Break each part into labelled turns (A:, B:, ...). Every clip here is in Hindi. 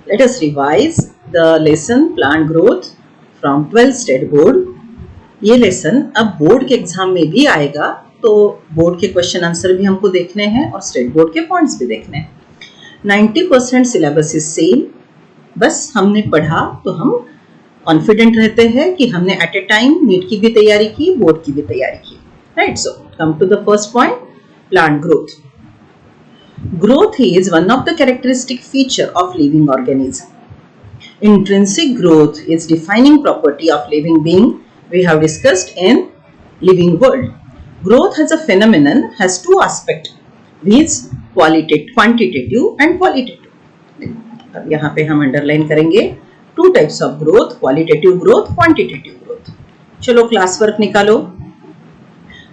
A: Let us revise the lesson plant growth from 12th state board. ये लेसन अब बोर्ड के एग्जाम में भी आएगा, तो बोर्ड के क्वेश्चन आंसर भी हमको देखने हैं और स्टेट बोर्ड के पॉइंट्स भी देखने हैं। 90% सिलेबस इज सेम, बस हमने पढ़ा तो हम कॉन्फिडेंट रहते हैं कि हमने एट ए टाइम नीट की भी तैयारी की, बोर्ड की भी तैयारी की, right. So come to the first point, plant growth. Growth is one of the characteristic feature of living organism. Intrinsic growth is defining property of living being we have discussed in living world. Growth as a phenomenon has two aspects, these quantitative and qualitative. अब यहाँ पे हम अंडरलाइन करेंगे two types of growth, qualitative growth, quantitative growth. चलो क्लास वर्क निकालो.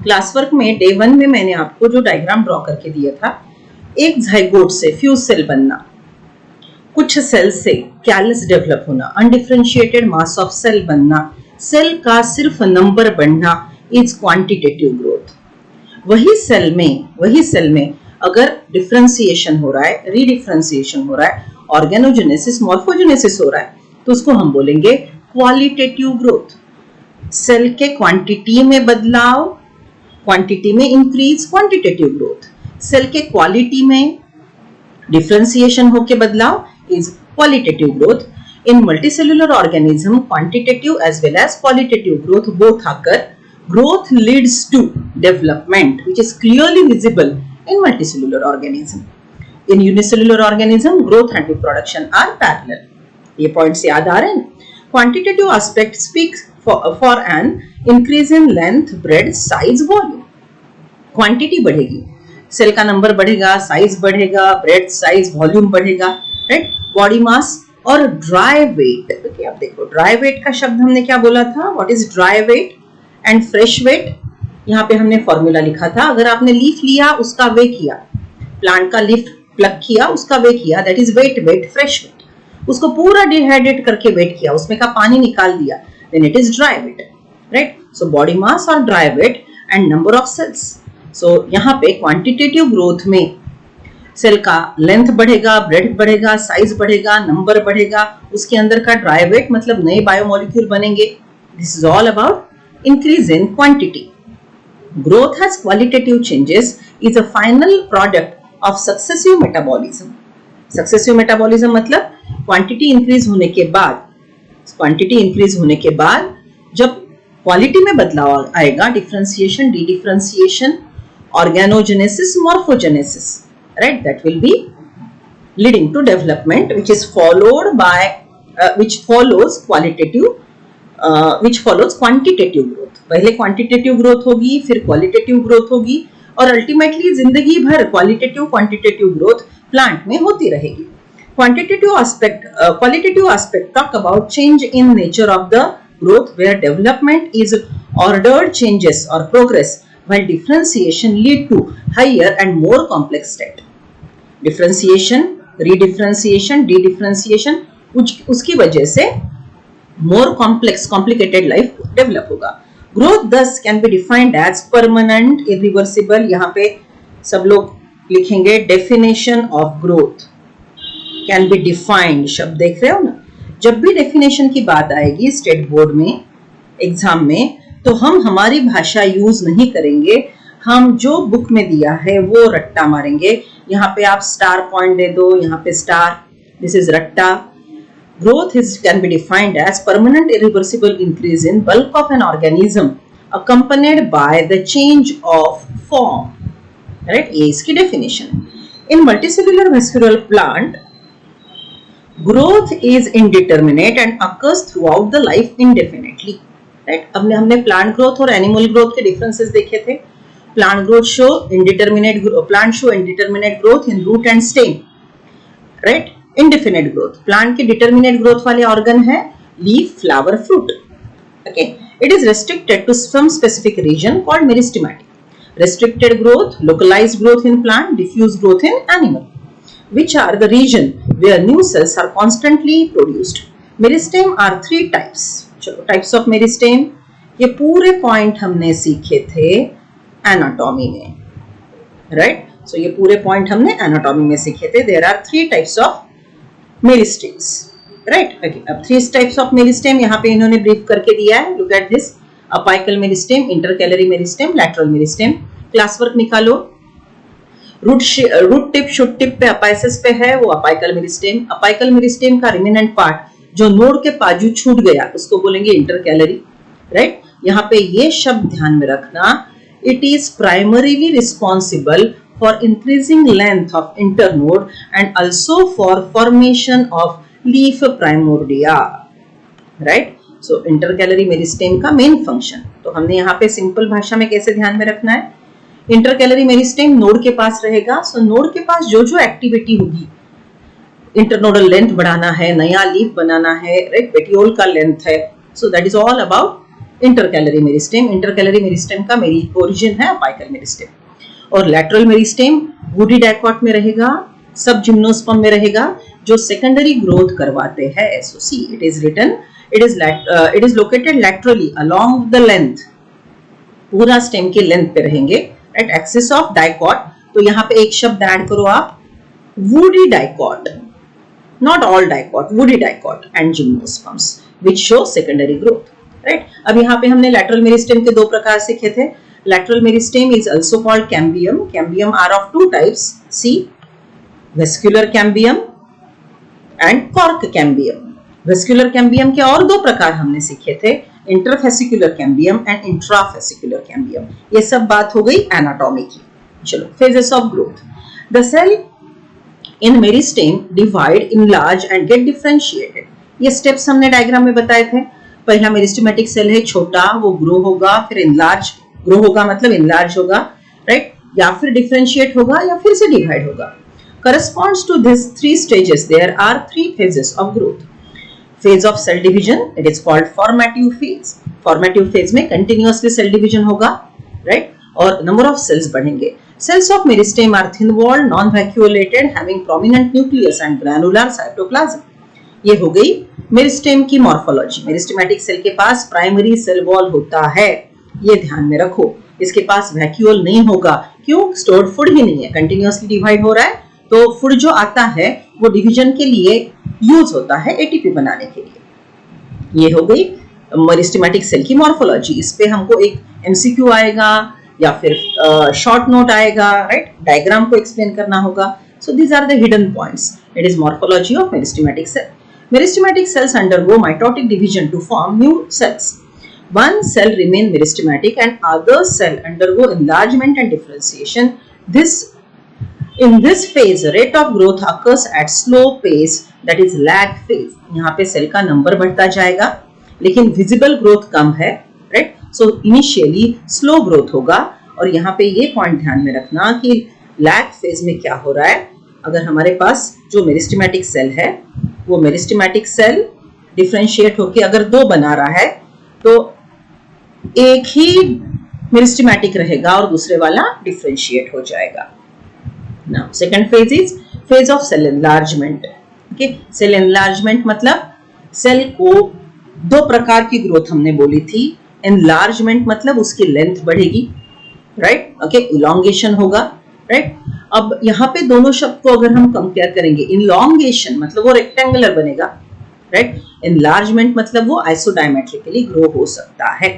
A: क्लास वर्क में डे 1 में मैंने आपको जो डायग्राम ड्रॉ करके दिया था, एक जाइगोट से फ्यूज सेल बनना, कुछ सेल से कैलस डेवलप होना, अनडिफरेंशिएटेड मास ऑफ सेल बनना, सेल का सिर्फ नंबर बढ़ना इज क्वांटिटेटिव ग्रोथ. वही सेल में अगर डिफरेंशिएशन हो रहा है, रीडिफरेंशिएशन हो रहा है, ऑर्गेनोजेनेसिस, मॉर्फोजेनेसिस हो रहा है, तो उसको हम बोलेंगे क्वालिटेटिव ग्रोथ. सेल के क्वांटिटी में बदलाव, क्वांटिटी में इंक्रीज, क्वांटिटेटिव ग्रोथ. सेल के क्वालिटी में डिफरेंशिएशन होके बदलाव is qualitative growth. In multicellular organism quantitative as well as qualitative growth both आकर growth leads to development which is clearly visible in multicellular organism. In unicellular organism growth and reproduction are parallel. ये पॉइंट्स याद आ रहे हैं. Quantitative aspect speaks for an increase in length, bread, size, volume. Quantity बढ़ेगी, सेल का नंबर बढ़ेगा, साइज बढ़ेगा, ब्रेड, साइज, वॉल्यूम बढ़ेगा, राइट. बॉडी मास और ड्राई वेट. ओके, अब देखो ड्राई वेट का शब्द हमने क्या बोला था, what is dry weight and fresh weight. यहाँ पे हमने फॉर्मूला लिखा था, अगर आपने लीफ लिया उसका वे किया, प्लांट का लीफ प्लग किया उसका वे किया, that is weight. Fresh weight, उसको पूरा डिहाइड्रेट करके वेट किया, उसमें का पानी निकाल दिया, then it is dry weight, right. So body mass और dry weight and number of cells. So यहाँ पे क्वांटिटेटिव ग्रोथ में सेल का लेंथ बढ़ेगा, ब्रेड्थ बढ़ेगा, साइज बढ़ेगा, नंबर बढ़ेगा, उसके अंदर का ड्राई वेट मतलब नए बायोमोलिक्यूल बनेंगे. This is all about increase in quantity. Growth has qualitative changes is a final product of successive metabolism. Successive metabolism मतलब क्वांटिटी इंक्रीज होने के बाद जब क्वालिटी में बदलाव आएगा, differentiation, D-differentiation, organogenesis, morphogenesis, right, that will be leading to development which follows quantitative growth. पहले quantitative growth होगी, फिर qualitative growth होगी, और ultimately जिंदगी भर qualitative growth plant में होती रहेगी. Qualitative aspect talk about change in nature of the growth where development is ordered changes or progress, while differentiation lead to higher and more complex state. Differentiation, redifferentiation, de-differentiation, उसकी वजह से more complicated life develop होगा. Growth thus can be defined as permanent, irreversible. यहाँ पे सब लोग लिखेंगे definition of growth can be defined. शब्द देख रहे हो ना, जब भी definition की बात आएगी स्टेट बोर्ड में एग्जाम में, तो हम हमारी भाषा यूज नहीं करेंगे, हम जो बुक में दिया है वो रट्टा मारेंगे. यहाँ पे आप स्टार पॉइंट दे दो, यहाँ पे स्टार, दिस इज रट्टा. Growth can be defined as permanent irreversible increase in bulk of an organism accompanied by the change of form, right. ये इसकी डेफिनेशन है. In multicellular vascular plant growth is indeterminate and occurs throughout the life indefinitely, right. अब हमने प्लांट ग्रोथ और एनिमल ग्रोथ के डिफरेंसेस देखे थे. Plant growth show indeterminate growth in root and stem, right. Indefinite growth, plant के डिटरमिनेट ग्रोथ वाले ऑर्गन है leaf, flower, fruit. Okay, it is restricted to some specific region called meristematic. Restricted growth, localized growth in plant, diffuse growth in animal, which are the region where new cells are constantly produced. Meristeme are 3 types. चलो types of meristeme, ये पूरे पॉइंट हमने सीखे थे एनाटॉमी में, राइट. सो ये पूरे पॉइंट हमने एनाटॉमी में सीखे थे. There are 3 types of meristems, right. Okay, अब 3 टाइप्स ऑफ मेरिस्टेम यहाँ पे इन्होंने ब्रीफ करके दिया है। Look at this, apical meristem, intercalary meristem, lateral meristem. Class work निकालो। रूट टिप शुट टिप पे अपाइसिस पे है वो अपाइकल मेरिस्टेम। अपाइकल मेरिस्टेम का रिमेनेंट पार्ट जो नोड के बाजू छूट गया उसको बोलेंगे इंटरकैलरी, राइट। यहाँ पे ये शब्द ध्यान में रखना, it is primarily responsible for increasing length of internode and also for formation of leaf primordia, right. So intercalary meristem का मेन फंक्शन, तो हमने यहाँ पे सिंपल भाषा में कैसे ध्यान में रखना है, इंटरकैलरी मेरिस्टेम नोड के पास रहेगा। सो नोड के पास जो जो एक्टिविटी होगी, इंटरनोडल लेंथ बढ़ाना है, नया लीफ बनाना है, राइट, पेटियोल का लेंथ है, so that is all about intercalary meristem. Intercalary meristem का मेरी ओरिजिन है अपाइकल मेरिस्टेम। और लैटरल मेरिस्टेम वुडी डाइकॉट में रहेगा, सब जिम्नोस्पर्म में रहेगा, जो सेकेंडरी ग्रोथ करवाते हैं। So see it is written, it is located laterally along the length, पूरा स्टेम के लेंथ पे रहेंगे एट एक्सिस ऑफ डाइकॉट। तो यहाँ पे एक शब्द ऐड करो आप, woody dicot, not all dicot, woody dicot and gymnosperms which show secondary growth, right. अब यहाँ पे हमने लैटरल मेरिस्टेम के 2 प्रकार सीखे थे। Lateral meristem is also called cambium. Cambium are of 2 types, see vascular cambium and cork cambium. Vascular cambium के और 2 प्रकार हमने सीखे थे, interfascicular cambium and intrafascicular cambium. ये सब बात हो गई एनाटॉमी की। चलो, phases of growth. The cell in meristem divide, enlarge and get differentiated. ये स्टेप्स हमने डायग्राम में बताए थे। पहला मेरिस्टेमेटिक सेल है छोटा, वो ग्रो होगा, फिर इनलार्ज, ग्रो होगा मतलब इनलार्ज होगा, राइट, या फिर डिफरेंशिएट होगा या फिर से डिवाइड होगा। Corresponds to these 3 stages, there are 3 phases of growth. Phase of cell division, it is called formative phase. Formative phase में continuously cell division होगा, right? और number of cells बढ़ेंगे। Cells of meristem are thin-walled, non-vacuolated, having prominent nucleus and granular cytoplasm. ये हो गई मेरिस्टेम की मॉर्फोलॉजी। मेरिस्टेमेटिक सेल के पास प्राइमरी सेल वॉल होता है, ये ध्यान में रखो। इसके पास वैक्यूल नहीं होगा, क्यों? स्टोर्ड फूड ही नहीं है, कंटिन्यूअसली डिवाइड हो रहा है, तो फूड जो आता है वो डिवीजन के लिए यूज होता है, एटीपी बनाने के लिए। ये हो गई मेरिस्टेमेटिक सेल की मॉर्फोलॉजी। इस पे हमको एक एमसीक्यू आएगा या फिर शॉर्ट नोट आएगा, राइट, डायग्राम को एक्सप्लेन करना होगा। So these are the hidden points. It is morphology of meristematic cell. Meristematic cells undergo mitotic division to form new cells. One cell remain meristematic and other cell undergo enlargement and differentiation. In this phase, rate of growth occurs at slow pace, that is lag phase. यहाँ पे सेल का नंबर बढ़ता जाएगा, लेकिन विजिबल ग्रोथ कम है, right. So initially slow growth होगा। और यहाँ पे ये पॉइंट ध्यान में रखना कि लैग फेज में क्या हो रहा है। अगर हमारे पास जो मेरिस्टेमेटिक सेल है, वो मेरिस्टेमेटिक सेल डिफरेंशिएट होके अगर 2 बना रहा है, तो एक ही मेरिस्टेमेटिक रहेगा और दूसरे वाला डिफरेंशिएट हो जाएगा। Now second phase is phase of cell enlargement. Okay, cell enlargement मतलब सेल को 2 प्रकार की ग्रोथ हमने बोली थी। एनलार्जमेंट मतलब उसकी लेंथ बढ़ेगी, राइट, ओके, इलॉन्गेशन होगा, राइट। अब यहाँ पे दोनों शब्द को अगर हम कंपेयर करेंगे, इनलॉन्गेशन मतलब वो रेक्टेंगुलर बनेगा, राइट, एनलार्जमेंट मतलब वो आइसोडायमेट्रिकली ग्रो हो सकता है,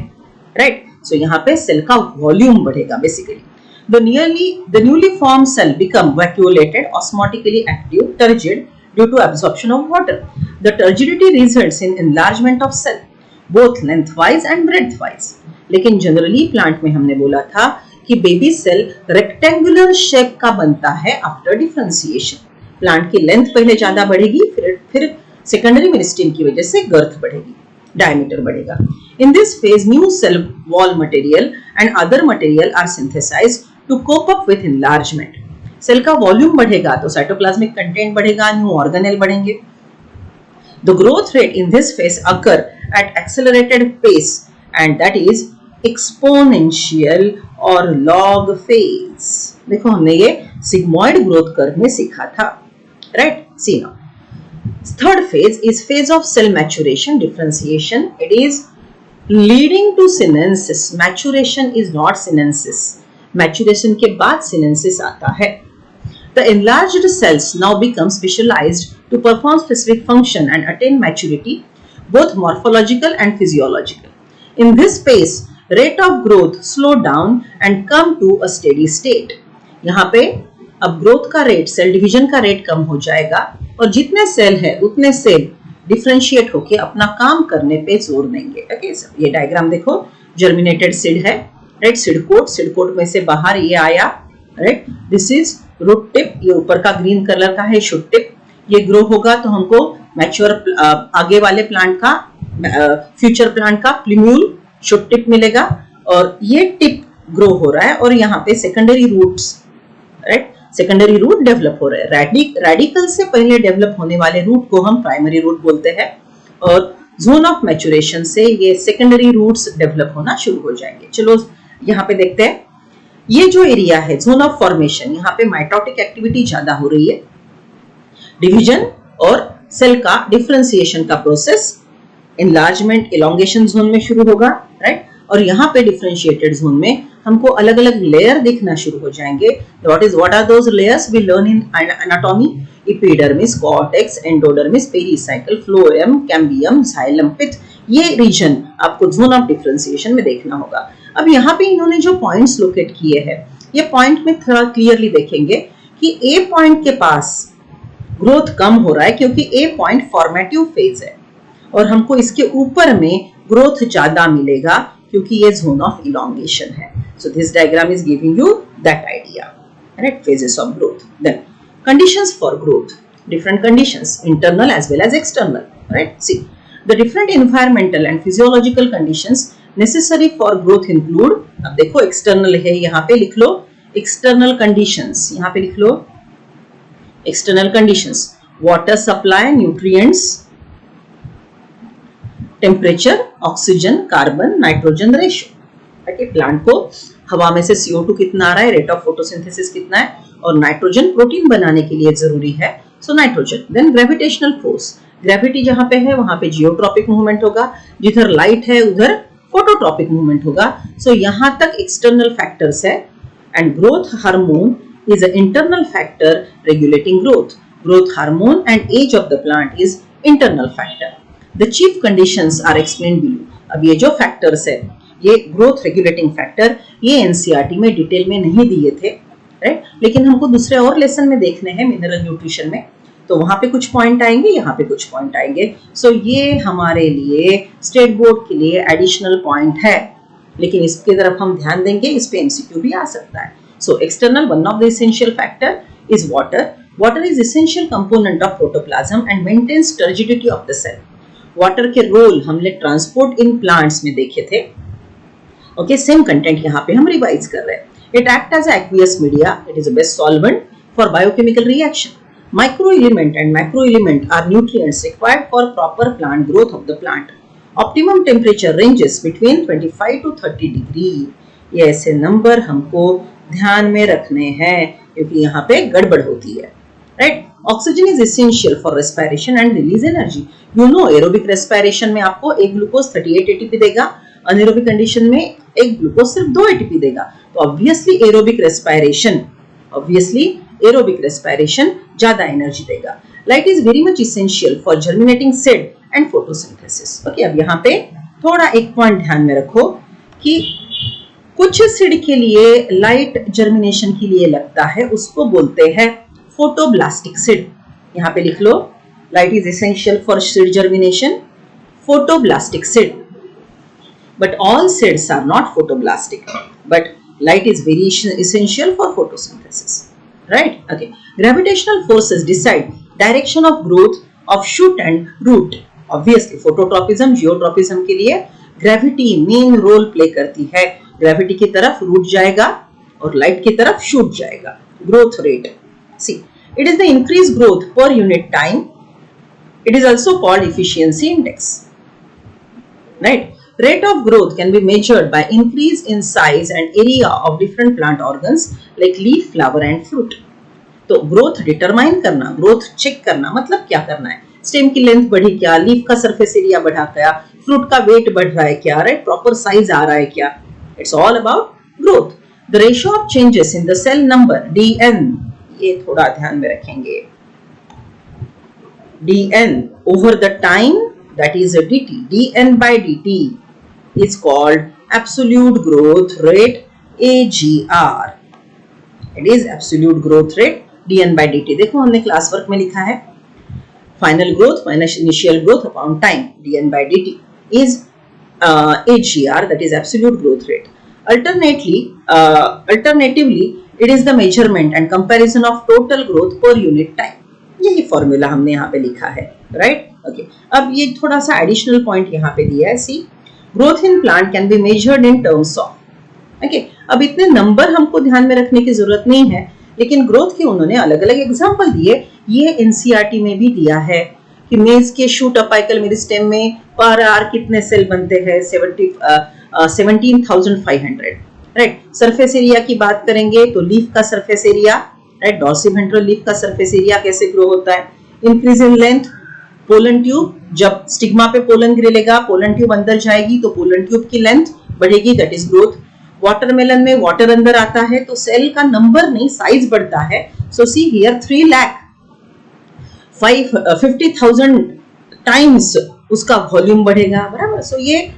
A: राइट। सो यहाँ पे सेल का वॉल्यूम बढ़ेगा basically. The newly formed cell become vacuolated, osmotically active, turgid due to absorption of water. The turgidity results in enlargement of cell, both lengthwise and breadthwise. लेकिन जनरली प्लांट में हमने बोला था कि बेबी सेल रेक्टेंगुलर शेप का बनता है आफ्टर डिफरेंशिएशन। प्लांट की लेंथ पहले ज्यादा बढ़ेगी, फिर सेकेंडरी मेरिस्टेम की वजह से गर्थ बढ़ेगी, डायमीटर बढ़ेगा। In this phase new cell wall material and other material are synthesized to cope up with enlargement. Cell का वॉल्यूम बढ़ेगा तो साइटोप्लाज्मिक कंटेंट बढ़ेगा, न्यू ऑर्गेनेल बढ़ेंगे। The growth rate in this phase occur at accelerated pace and that is exponential और लॉग फेज। देखो हमने ये सिग्मॉइड ग्रोथ कर्व में सीखा था, right. See now third phase is phase of cell maturation differentiation. It is leading to senescence. Maturation is not senescence, maturation के बाद सिनेंसिस आता है। The enlarged cells now become specialized to perform specific function and attain maturity, both morphological and physiological. In this phase, rate of growth slow down and come to a steady state. यहाँ पे अब ग्रोथ का रेट, सेल डिवीजन का रेट कम हो जाएगा और जितने सेल है उतने सेल डिफरेंशिएट होके अपना काम करने पे जोर देंगे. ओके, ये डायग्राम देखो, जर्मिनेटेड सीड है, राइट, सीड कोट में से बाहर ये आया, right, this is root tip, ये ऊपर का ग्रीन कलर का है शूट टिप. ये ग्रो होगा तो हमको मैच्योर आगे वाले प्लांट का, फ्यूचर प्लांट का प्लिम्यूल शूट टिप मिलेगा और ये टिप ग्रो हो रहा है और यहाँ पे secondary roots, right, secondary root develop हो रहे हैं. रेडिकल से पहले डेवलप होने वाले रूट को हम प्राइमरी रूट बोलते हैं और जोन ऑफ मैच्योरेशन से ये सेकेंडरी रूट्स डेवलप होना शुरू हो जाएंगे. चलो यहाँ पे देखते हैं. ये जो एरिया है जोन ऑफ फॉर्मेशन, यहाँ पे माइटोटिक एक्टिविटी ज्यादा हो रही है. डिवीजन और सेल का डिफरेंशिएशन का प्रोसेस एनलार्जमेंट इलोंगेशन जोन में शुरू होगा, राइट, और यहाँ पे डिफरेंशिएटेड जोन में हमको अलग अलग लेयर दिखना शुरू हो जाएंगे. What are those layers we learn in anatomy? Epidermis, cortex, endodermis, pericycle, phloem, cambium, xylem, pith. ये रीजन आपको जोन ऑफ डिफरेंशिएशन में देखना होगा. अब यहाँ पे इन्होंने जो पॉइंट्स लोकेट किए हैं, ये पॉइंट में थोड़ा क्लियरली देखेंगे कि ए पॉइंट के पास ग्रोथ कम हो रहा है क्योंकि ए पॉइंट फॉर्मेटिव फेज है और हमको इसके ऊपर में ग्रोथ ज्यादा मिलेगा क्योंकि ये जोन ऑफ इलोंगेशन है. So this diagram is giving you that idea, right? Phases of growth. Then conditions for growth, different conditions, internal as well as external, right? See, the different environmental and physiological conditions necessary for growth include, अब देखो external है, यहाँ पे लिख लो external conditions, यहाँ पे लिख लो external conditions, water supply, nutrients, temperature, oxygen, carbon, nitrogen ratio. Plant को हवा में से CO2 कितना आ रहा है, रेट ऑफ फोटोसिंथेसिस कितना है और नाइट्रोजन प्रोटीन बनाने के लिए जरूरी है, so nitrogen. Then gravitational force, gravity जहां पे है वहां पे जियोट्रॉपिक मूवमेंट होगा, जिधर लाइट है उधर फोटोट्रॉपिक मूवमेंट होगा. सो यहां तक एक्सटर्नल फैक्टर्स है. And growth hormone is a internal factor regulating growth. Growth hormone and age of the plant is internal factor. The chief conditions are explained below. अब ये जो फैक्टर्स है, ये ग्रोथ रेगुलेटिंग फैक्टर, ये एनसीईआरटी में डिटेल में नहीं दिए थे, राइट, लेकिन हमको दूसरे और लेसन में देखने हैं मिनरल न्यूट्रिशन में, तो वहां पे कुछ पॉइंट आएंगे, यहाँ पे कुछ पॉइंट आएंगे. सो ये हमारे लिए स्टेट बोर्ड के लिए एडिशनल पॉइंट है, लेकिन इसकी तरफ हम ध्यान देंगे, इस पे एमसीक्यू भी आ सकता है. So external, one of the essential factor is water. Water is essential component of protoplasm and maintains turgidity of the cell. Water के रोल हमने ट्रांसपोर्ट इन प्लांट्स में देखे थे. ओके, सेम कंटेंट यहाँ पे हम रिवाइज कर रहे हैं. It act as aqueous media, it is a best solvent for biochemical reaction. Micro element and macro element are nutrients required for proper plant growth of the plant. Optimum temperature ranges between 25 to 30 degree. ये ऐसे नंबर हमको ध्यान में रखने हैं क्योंकि यहाँ पे गड़बड़ होती है, right. Oxygen is essential for respiration and release energy. You know, aerobic respiration में आपको एक ग्लूकोज 38 एटीपी देगा, अनएरोबिक कंडीशन में एक ग्लूकोज सिर्फ 2 एटीपी देगा. तो ऑब्वियसली एरोबिक रेस्पिरेशन ज्यादा एनर्जी देगा. Light is very much essential for germinating seed and photosynthesis. Okay, अब यहाँ पे थोड़ा एक पॉइंट ध्यान में रखो कि कुछ सीड के लिए लाइट जर्मिनेशन के लिए लगता है, उसको बोलते हैं फोटोब्लास्टिक सीड. यहाँ पे लिख लो, light is essential for seed germination, photoblastic seed. But all seeds are not photoblastic, but light is very essential for photosynthesis, right? Okay, gravitational forces decide direction of growth of shoot and root. Obviously phototropism, geotropism के लिए gravity main role play करती है. gravity की तरफ root जाएगा और light की तरफ shoot जाएगा. growth rate, see, it is the increased growth per unit time. It is also called efficiency index, right? Rate of growth can be measured by increase in size and area of different plant organs like leaf, flower and fruit. तो growth determine करना, growth check करना मतलब क्या करना है? स्टेम की लेंथ बढ़ी क्या, लीफ का सरफेस एरिया बढ़ा क्या, फ्रूट का वेट बढ़ रहा है क्या, राइट, प्रॉपर साइज आ रहा है क्या. It's all about growth. The ratio of changes in the cell number DN, ये थोड़ा ध्यान में रखेंगे। dn over the time, that is a dt, dn by dt is called absolute growth rate, AGR. It is absolute growth rate dn by dt। देखो हमने क्लास वर्क में लिखा है final growth minus initial growth upon time, dn by dt is AGR, that is absolute growth rate. Alternatively, it is the measurement and comparison of total growth per unit time. यही फॉर्मूला हमने यहाँ पे लिखा है, राइट? ओके, अब ये थोड़ा सा एडिशनल पॉइंट यहाँ पे दिया है। See, growth in plant can be measured in terms of, okay, अब इतने नंबर हमको ध्यान में रखने की जरूरत नहीं है, लेकिन ग्रोथ के उन्होंने अलग अलग एग्जाम्पल दिए। ये एनसीईआरटी में भी दिया है कि मेज के शूट अपाइकल मेरिस्टेम में पर आर कितने सेल बनते हैं, 17,500, राइट? सरफेस एरिया की बात करेंगे तो लीफ का सरफेस एरिया, राइट, डॉर्सिवेंट्रल लीफ का सरफेस एरिया कैसे ग्रो होता है। Increase in length, pollen tube, जब स्टिग्मा पे पोलन गिरेगा, पोलन ट्यूब अंदर जाएगी तो पोलन ट्यूब की लेंथ बढ़ेगी, दैट इज ग्रोथ। वाटरमेलन में वाटर अंदर आता है तो सेल का नंबर नहीं साइज बढ़ता है। सो सी हियर 3,50,000 टाइम्स उसका वॉल्यूम बढ़ेगा, बराबर। सो ये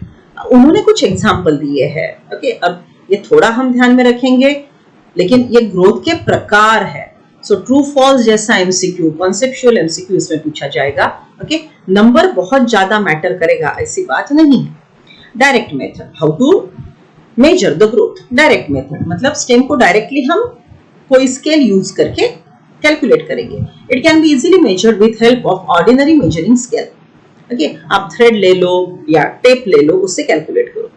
A: उन्होंने कुछ एग्जांपल दिए हैं, ओके। अब ये थोड़ा हम ध्यान में रखेंगे, लेकिन ये ग्रोथ के प्रकार है। सो ट्रू फॉल्स जैसा एमसीक्यू, कॉन्सेप्चुअल एमसीक्यू इसमें पूछा जाएगा, ओके। नंबर बहुत ज्यादा मैटर करेगा ऐसी बात नहीं है। Direct method, how to measure the growth. Direct method मतलब स्टेम को डायरेक्टली हम कोई स्केल यूज करके कैलकुलेट करेंगे। It can be easily measured with help of ordinary measuring scale, okay. आप थ्रेड ले लो या टेप ले लो, उससे कैलकुलेट करो।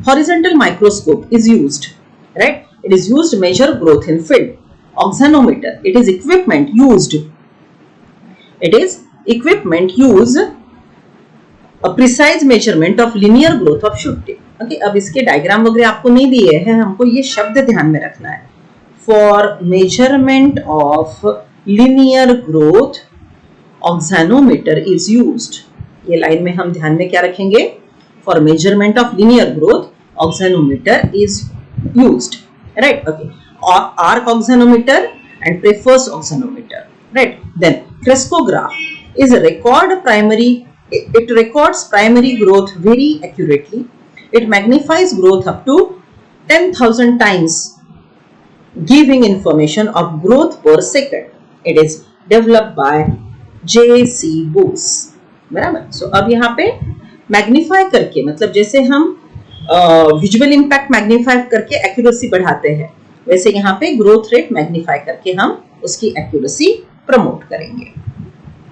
A: Horizontal microscope is used, right, it is used to measure growth in field. Oxanometer, it is equipment used a precise measurement of linear growth of shoot tip, okay। अब इसके डायग्राम वगैरह आपको नहीं दिए हैं, हमको ये शब्द ध्यान में रखना है। For measurement of linear growth, oxanometer is used। ये लाइन में हम ध्यान में क्या रखेंगे? For measurement of linear growth, oxanometer is used, right? Okay, arc oxanometer and Pfeffers oxanometer, right? Then crescograph is a it records primary growth very accurately. It magnifies growth up to 10,000 times, giving information of growth per second. It is developed by J.C. Bose, बराबर। सो अब यहाँ पे मैग्नीफाई करके, मतलब जैसे हम विजुअल इंपैक्ट मैग्नीफाई करके एक्यूरेसी बढ़ाते हैं, वैसे यहाँ पे ग्रोथ रेट मैग्नीफाई करके हम उसकी एक्यूरेसी प्रमोट करेंगे,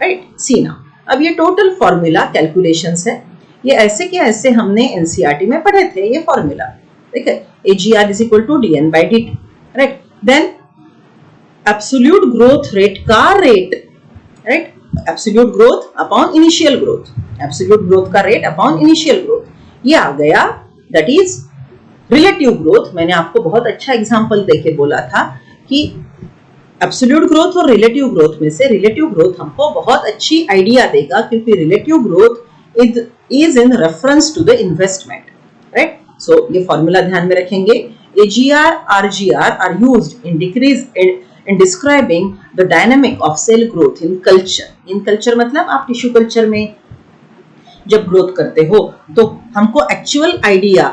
A: राइट। सी नाउ, अब ये टोटल फॉर्मूला कैलकुलेशंस है, ये ऐसे के ऐसे हमने एनसीईआरटी में पढ़े थे ये फॉर्मूला, ठीक है। AGR is equal to DN by dt, right. Then absolute growth rate का rate, right, absolute growth upon initial growth, absolute growth का रेट अपॉन इनिशियल ग्रोथ, ये आ गया, दैट इज रिलेटिव ग्रोथ। मैंने आपको बहुत अच्छा एग्जांपल देके बोला था कि एब्सोल्यूट ग्रोथ और रिलेटिव ग्रोथ में से रिलेटिव ग्रोथ हमको बहुत अच्छी आइडिया देगा, क्योंकि relative growth is in reference to the investment, right. So ये फॉर्मूला ध्यान में रखेंगे। AGR, RGR are used in describing the dynamic of cell growth in culture. In culture मतलब आप टिश्यू कल्चर में जब ग्रोथ करते हो तो हमको एक्चुअल आइडिया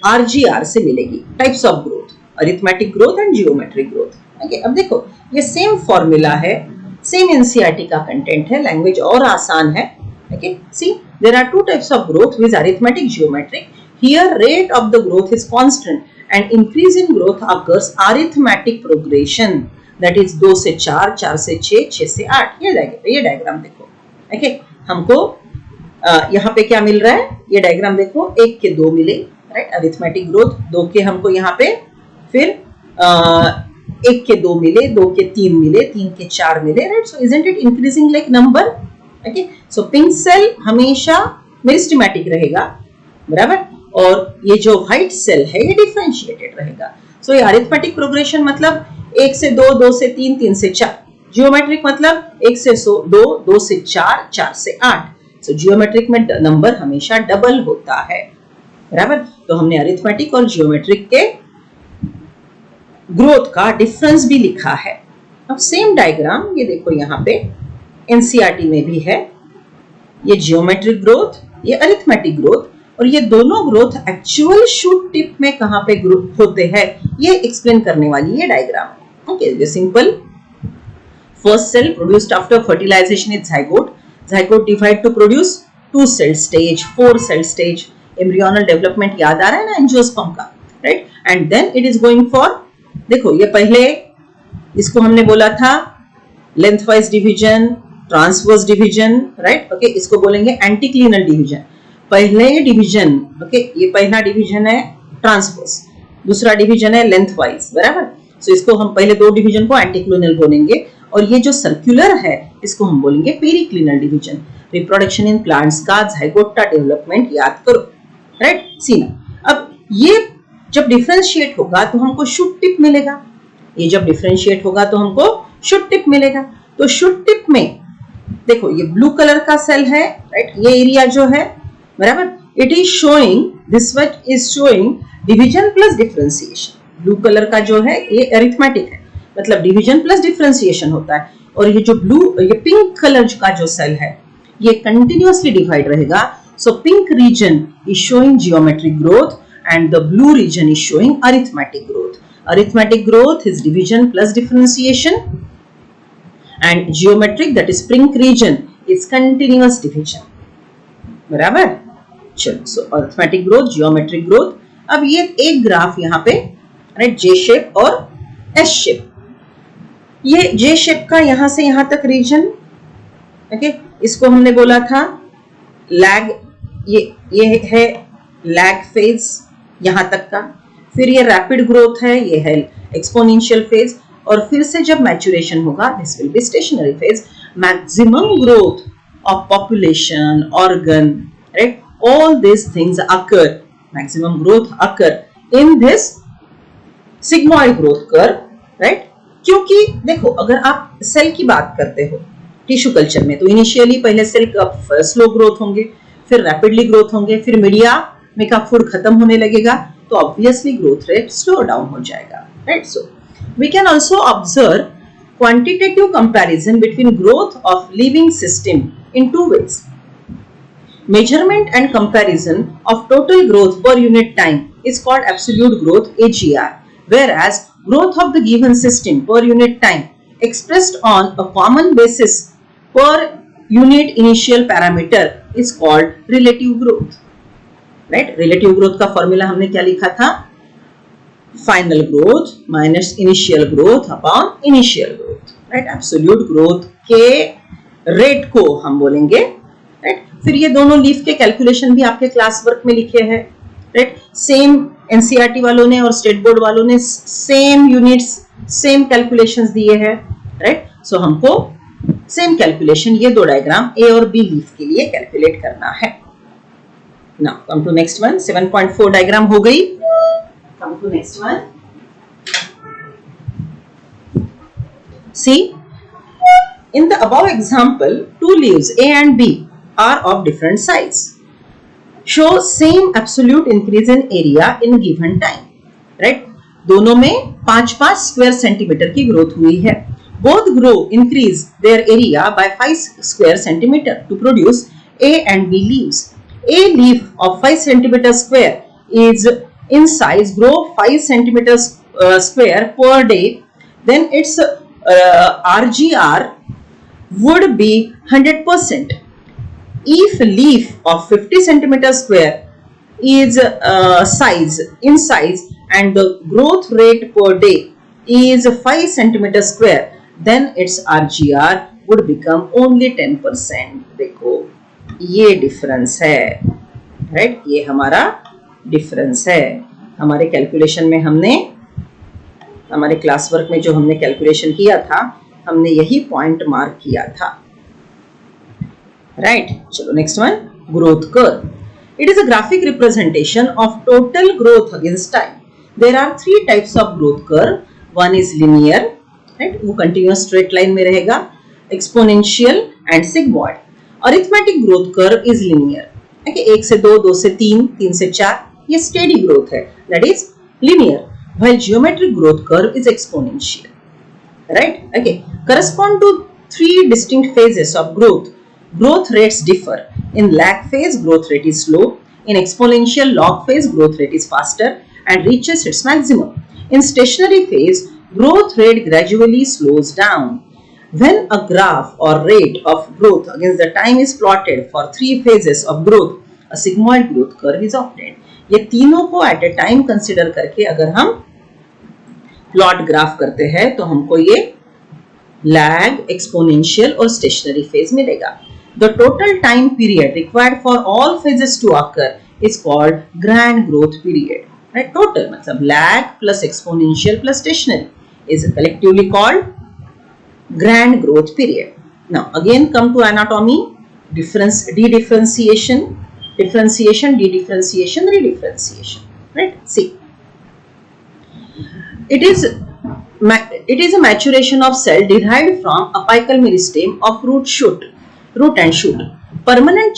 A: RGR से मिलेगी, types of growth, arithmetic growth and geometric growth, okay. अब देखो ये सेम फॉर्मूला है, सेम एनसीईआरटी का कंटेंट है, लैंग्वेज और आसान है, okay. See, there are two types of growth with arithmetic, geometric. Here rate of the growth is constant and increase in growth occurs arithmetic progression, that is 2 से 4, 4 से 6, 6 से 8। ये डायग्राम देखो, ओके। हमको यहाँ पे क्या मिल रहा है, ये डायग्राम देखो, 1 के 2 मिले, राइट, अरिथमेटिक ग्रोथ, 2 के हमको यहाँ पे, फिर 1 के 2 मिले, 2 के 3 मिले, 3 के 4 मिले, right. So isn't it increasing like number, okay. So pink cell हमेशा मेरिस्टेमेटिक रहेगा, बराबर, और ये जो व्हाइट सेल है ये डिफरेंशिएटेड रहेगा। सो ये अरिथमेटिक प्रोग्रेशन मतलब 1 से 2, 2 से 3, 3 से 4। जियोमेट्रिक मतलब 1 से 2, 2 से 4, 4 से 8। सो जियोमेट्रिक में नंबर हमेशा डबल होता है, बराबर। तो हमने अरिथमेटिक और जियोमेट्रिक के ग्रोथ का डिफरेंस भी लिखा है। अब सेम डायग्राम ये देखो यहाँ पे एनसीईआरटी में भी है, ये जियोमेट्रिक ग्रोथ, ये अरिथमेटिक ग्रोथ, और ये दोनों ग्रोथ एक्चुअल शूट टिप में कहाँ पे ग्रोथ होते हैं ये एक्सप्लेन करने वाली ये डायग्राम। ओके, ये simple. First cell produced after fertilization is zygote. Zygote divide to produce 2 cell stage, 4 cell stage. Embryonal development याद आ रहा है ना एंजियोस्पर्म का, right? And then it is going for, देखो ये पहले इसको हमने बोला था length wise division, transverse division, right? Okay, इसको बोलेंगे एंटीक्लिनल डिवीजन। पहले डिवीजन, ओके, ये पहला डिवीजन है ट्रांसवर्स, दूसरा डिवीजन है लेंथ वाइज, बराबर? सो इसको हम पहले दो डिवीजन को एंटीक्लिनल बोलेंगे, और ये जो सर्कुलर है इसको हम बोलेंगे periclinal division. Reproduction in plants का zygote डेवलपमेंट याद करो, राइट? सी ना, अब ये जब डिफरेंशिएट होगा तो हमको शूट टिप मिलेगा, ये जब डिफरेंशिएट होगा तो हमको शूट टिप मिलेगा। तो शूट टिप में देखो ये ब्लू कलर का सेल है, राइट? ये एरिया जो है, बराबर, it is showing, this what is showing division plus differentiation. Blue colour का जो है ये अरिथमेटिक है, मतलब डिवीजन प्लस डिफरेंशिएशन होता है, और ये जो ये पिंक कलर का जो सेल है ये कंटिन्यूअसली डिवाइड रहेगा। So pink region is showing geometric growth and the blue region is showing arithmetic growth. Arithmetic growth is division plus differentiation, and geometric, that is pink region, is continuous division. बराबर? चलो, so arithmetic growth, geometric growth. अब ये एक ग्राफ यहाँ पे, राइट, J शेप और S शेप। ये J शेप का यहाँ से यहाँ तक रीजन, ओके, इसको हमने बोला था लैग, ये है लैग फेज यहां तक का, फिर ये रैपिड ग्रोथ है, ये है एक्सपोनेंशियल फेज, और फिर से जब मैच्योरेशन होगा this will be stationary phase. Maximum growth of population, organ, right, all this things occur, maximum growth occur in this sigmoid growth curve, right? क्योंकि देखो अगर आप सेल की बात करते हो टिश्यू कल्चर में, तो इनिशियली पहले सेल स्लो ग्रोथ होंगे, फिर रैपिडली ग्रोथ होंगे, फिर मीडिया में का फूड खत्म होने लगेगा, तो obviously growth rate slow down हो जाएगा, right? So we can also observe quantitative comparison between growth of living system in two ways. Measurement and comparison of total growth per unit time is called absolute growth, AGR, whereas growth of the given system per unit time expressed on a common basis per unit initial parameter is called relative growth. Right? Relative growth का फॉर्मूला हमने क्या लिखा था? Final growth minus initial growth upon initial growth, right? Absolute growth के रेट को हम बोलेंगे, राइट? फिर ये दोनों लीफ के कैलकुलेशन भी आपके क्लास वर्क में लिखे हैं, राइट? सेम एनसीईआरटी वालों ने और स्टेट बोर्ड वालों ने सेम यूनिट्स, सेम कैलकुलेशंस दिए हैं, राइट? सो हमको सेम कैलकुलेशन ये दो डायग्राम ए और बी लीफ के लिए कैलकुलेट करना है। Now come to next one, 7.4 diagram हो गई। Come to next one. See, in the above example, two leaves A and B are of different size. Show same absolute increase in area in given time. Right? दोनों में 5-5 स्क्वायर सेंटीमीटर की ग्रोथ हुई है। Both grow increase their area by 5 square centimeter to produce A and B leaves. A leaf of 5 centimeter square is in size grow 5 centimeters square per day, then its RGR would be 100%. If leaf of 50 centimeter square is in size and the growth rate per day is 5 centimeter square, then its RGR would become only 10%. देखो ये डिफरेंस है, राइट? ये हमारा डिफरेंस है। हमारे कैलकुलेशन में हमने, हमारे क्लास वर्क में जो हमने कैलकुलेशन किया था, हमने यही पॉइंट मार्क किया था, राइट? चलो next one, growth curve. It is a graphic representation of total growth against time. There are 3 types of growth curve. One is linear, right, वो कंटिन्यूअस स्ट्रेट लाइन में रहेगा, exponential and sigmoid. Arithmetic growth curve is linear, okay, 1 से 2, 2 से 3, 3 से 4, ये स्टेडी ग्रोथ है, that is linear. while geometric growth curve is exponential. Right? Okay. Correspond to three distinct phases of growth. Growth rates differ. In lag phase, growth rate is slow. In exponential log phase, growth rate is faster and reaches its maximum. In stationary phase, growth rate gradually slows down. When a graph or rate of growth against the time is plotted for three phases of growth, a sigmoid growth curve is obtained. ये तीनों को at a time consider करके अगर हम प्लॉट ग्राफ करते हैं तो हमको ये लैग, एक्सपोनेंशियल और स्टेशनरी फेज मिलेगा. The total time period required for all phases to occur is called grand growth period. Right? Total मतलब lag plus exponential plus stationary is collectively called grand growth period. Now again come to anatomy. differentiation, de-differentiation, redifferentiation. Right? See, it is a maturation of cell derived from apical meristem of root and shoot. Permanent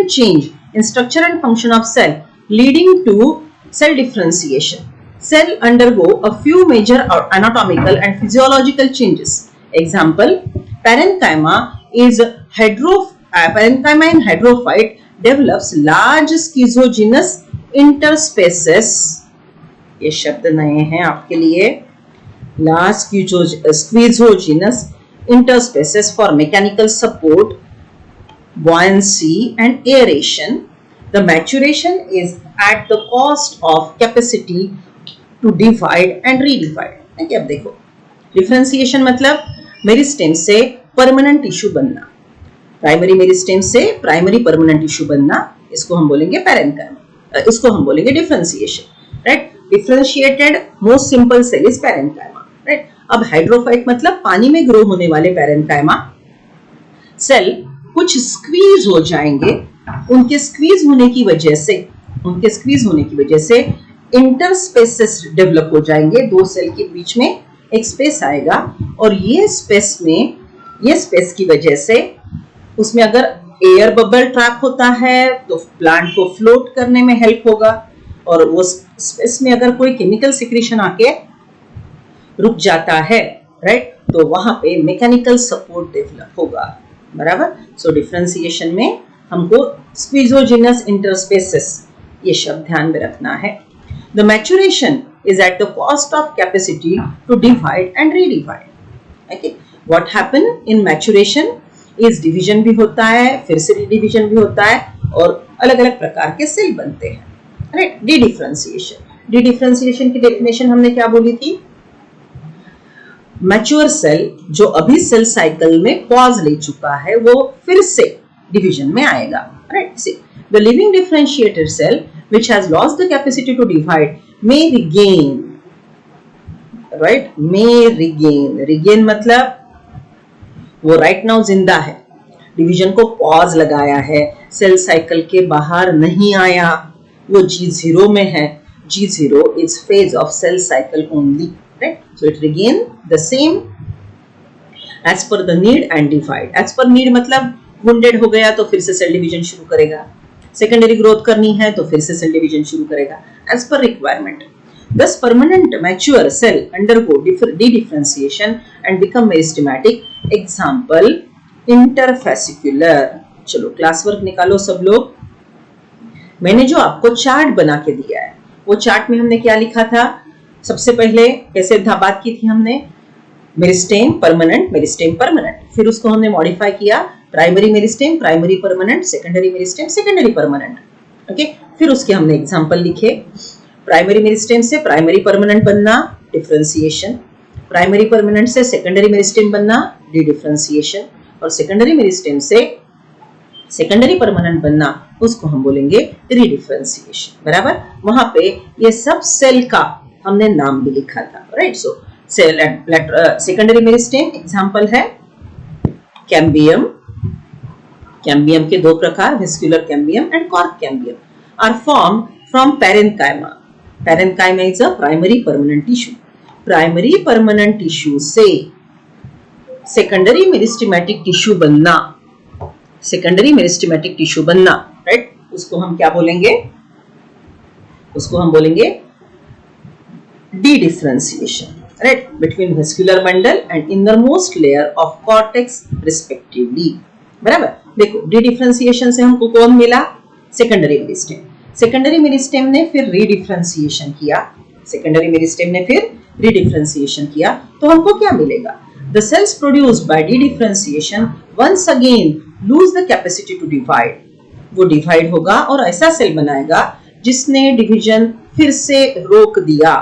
A: change in structure and function of cell leading to cell differentiation. Cell undergo a few major anatomical and physiological changes. Example: parenchyma in hydrophyte develops large schizogenous interspaces. ये शब्द नए हैं आपके लिए. Large schizogenous interspaces for mechanical support, buoyancy and aeration. The maturation is at the cost of capacity to divide and redivide. अब देखो, डिफरेंशिएशन मतलब मेरिस्टेम से परमानेंट टिश्यू बनना, प्राइमरी मेरिस्टेम से प्राइमरी परमानेंट टिश्यू बनना, इसको हम बोलेंगे पैरेन्काइमा, इसको हम बोलेंगे differentiation. Right? Differentiated most simple cell is parenchyma. Right? अब हाइड्रोफाइट मतलब पानी में ग्रो होने वाले पैरेन्काइमा सेल कुछ स्क्वीज हो जाएंगे. उनके स्क्वीज होने की वजह से इंटरस्पेसेस डेवलप हो जाएंगे. दो सेल के बीच में एक स्पेस आएगा और ये स्पेस की वजह से उसमें अगर एयर बबल ट्रैप होता है तो प्लांट को फ्लोट करने में हेल्प होगा, और वो स्पेस में अगर कोई केमिकल सिक्रीशन आके रुक जाता है, राइट, तो वहां पे मैकेनिकल सपोर्ट डेवलप होगा. बराबर? सो डिफरेंशिएशन में हमको स्क्विजोजिनस इंटरस्पेसेस ये शब्द ध्यान में रखना है. The maturation is at the cost of capacity to divide and redivide. Okay, what happen in maturation is division भी होता है, फिर से redivision भी होता है और अलग अलग प्रकार के सेल बनते हैं. राइट? डिफरेंशिएशन की डेफिनेशन हमने क्या बोली थी? मैच्योर सेल जो अभी सेल साइकिल में पॉज ले चुका है वो फिर से डिवीजन में आएगा. Right? See, the living differentiated cell which has lost the capacity to divide may regain. Right? Regain मतलब वो right now जिंदा है, डिवीजन को पॉज लगाया है, सेल साइकिल के बाहर नहीं आया, वो G0 में है. G0 is phase of cell cycle only. Right? So it regain the same as per the need and divide. As per need मतलब wounded हो गया तो फिर से सेल डिवीजन शुरू करेगा, सेकेंडरी ग्रोथ करनी है तो फिर से सेल डिवीजन शुरू करेगा. As per requirement. Thus permanent mature cell undergo de-differentiation and become meristematic. Example: interfascicular. चलो क्लास वर्क निकालो सब लोग. मैंने जो आपको चार्ट बना के दिया है वो चार्ट में हमने क्या लिखा था? सबसे पहले कैसे बात की थी हमने? मेरिस्टेम परमानेंट, फिर उसको हमने मॉडिफाई किया, primary meristem primary permanent, secondary meristem secondary permanent. Okay, फिर उसके हमने एग्जांपल लिखे. प्राइमरी मेरिस्टेम से प्राइमरी परमानेंट बनना, डिफरेंशिएशन. प्राइमरी परमानेंट से सेकेंडरी मेरिस्टेम बनना, डी डिफरेंशिएशन. और सेकेंडरी मेरिस्टेम से सेकेंडरी परमानेंट बनना, उसको हम बोलेंगे रीडिफरेंशिएशन. बराबर? वहां पे ये सब सेल का हमने नाम भी लिखा था. Right? So cell secondary meristem example है कैम्बियम. कैम्बियम के दो प्रकार, vascular cambium and cork cambium, are form from parenchyma. Parenchyma is a primary permanent tissue. Primary permanent tissue से सेकेंडरी मेरिस्टेमेटिक टिश्यू बनना, राइट? उसको हम क्या बोलेंगे? उसको हम बोलेंगे dedifferentiation, right, between vascular bundle and innermost layer of cortex respectively. बराबर, देखो डी डिफरेंशिएशन से हमको कौन मिला? Secondary meristem. सेकेंडरी मेरिस्टेम ने फिर रीडिफरेंशिएशन किया, सेकेंडरी मेरिस्टेम ने फिर रीडिफरेंशिएशन किया, तो हमको क्या मिलेगा? The cells produced by dedifferentiation once again lose the capacity to divide. वो डिवाइड होगा और ऐसा सेल बनाएगा जिसने डिवीजन फिर से रोक दिया।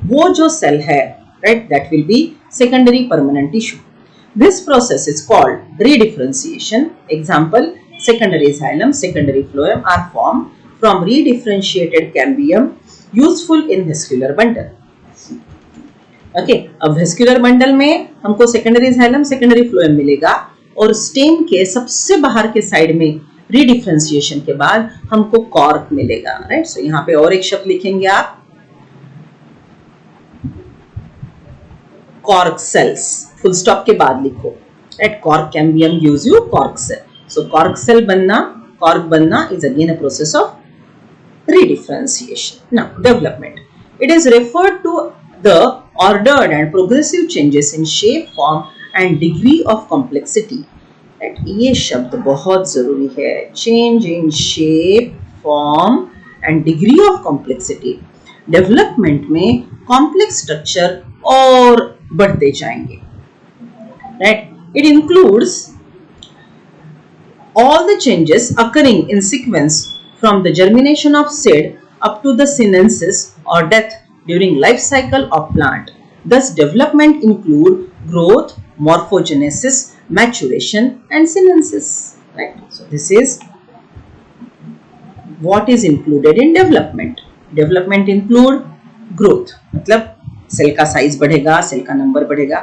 A: वो जो सेल है, right, that will be secondary permanent tissue. This process is called redifferentiation. Example, secondary xylem, secondary phloem are formed from redifferentiated cambium useful in vascular bundle. Okay, अब vascular bundle में हमको secondary xylem, secondary phloem मिलेगा और स्टेम के सबसे बाहर के साइड में redifferentiation के बाद हमको कॉर्क मिलेगा, राइट। सो यहाँ पे और एक शब्द लिखेंगे आप, कॉर्क सेल्स, फुल स्टॉप के बाद लिखो, right. Cork cambium gives you cork cell. So cork cell बनना, कॉर्क बनना is again a process of redifferentiation. Now, development. It is referred to the ordered and progressive changes in shape, form and degree of complexity. Right? ये शब्द बहुत जरूरी है, change in shape, form and degree of complexity. Development में complex structure और बढ़ते जाएंगे, right? It includes all the changes occurring in sequence from the germination of seed up to the senescence or death during life cycle of plant. Thus, development include growth, morphogenesis, maturation, and senescence. Right? So, this is what is included in development. Development include growth, मतलब सेल का साइज बढ़ेगा, सेल का नंबर बढ़ेगा।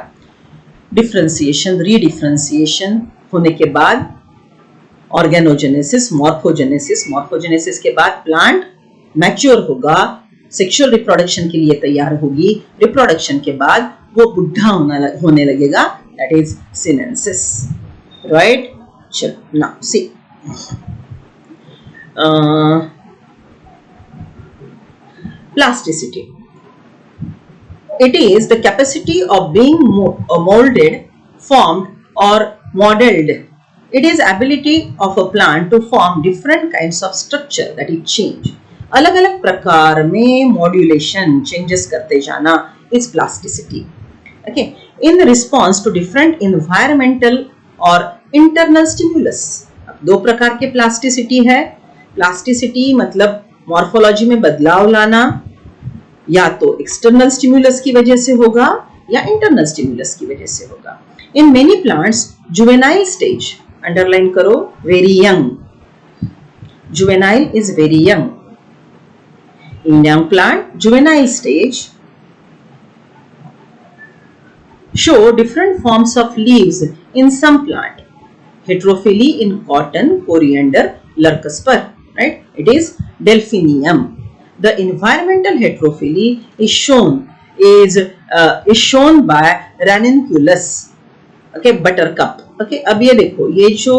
A: डिफरेंशिएशन, रीडिफरेंशिएशन होने के बाद ऑर्गेनोजेनेसिस, मॉर्फोजेनेसिस, मॉर्फोजेनेसिस के बाद प्लांट मैच्योर होगा, सेक्सुअल रिप्रोडक्शन के लिए तैयार होगी, रिप्रोडक्शन के बाद वो बुढ़ा होने लगेगा, दैट इज सिनेंसिस, राइट। चलो now see plasticity. It is the capacity of being molded, formed or modeled. It is ability of a plant to form different kinds of structure, that is change. अलग अलग प्रकार में मॉड्यूलेशन, चेंजेस करते जाना is plasticity. Okay, in response to different environmental or internal stimulus. दो प्रकार के प्लास्टिसिटी है. प्लास्टिसिटी मतलब मॉर्फोलॉजी में बदलाव लाना, या तो एक्सटर्नल स्टिमुलस की वजह से होगा या इंटरनल स्टिमुलस की वजह से होगा. In many plants juvenile stage, underline करो, very young, juvenile is very young. In young plant juvenile stage show different forms of leaves in some plant. Heterophily in cotton, coriander, larkspur, right? It is delphinium. The environmental heterophily is shown by ranunculus, okay, buttercup. Okay, अब ये देखो, ये जो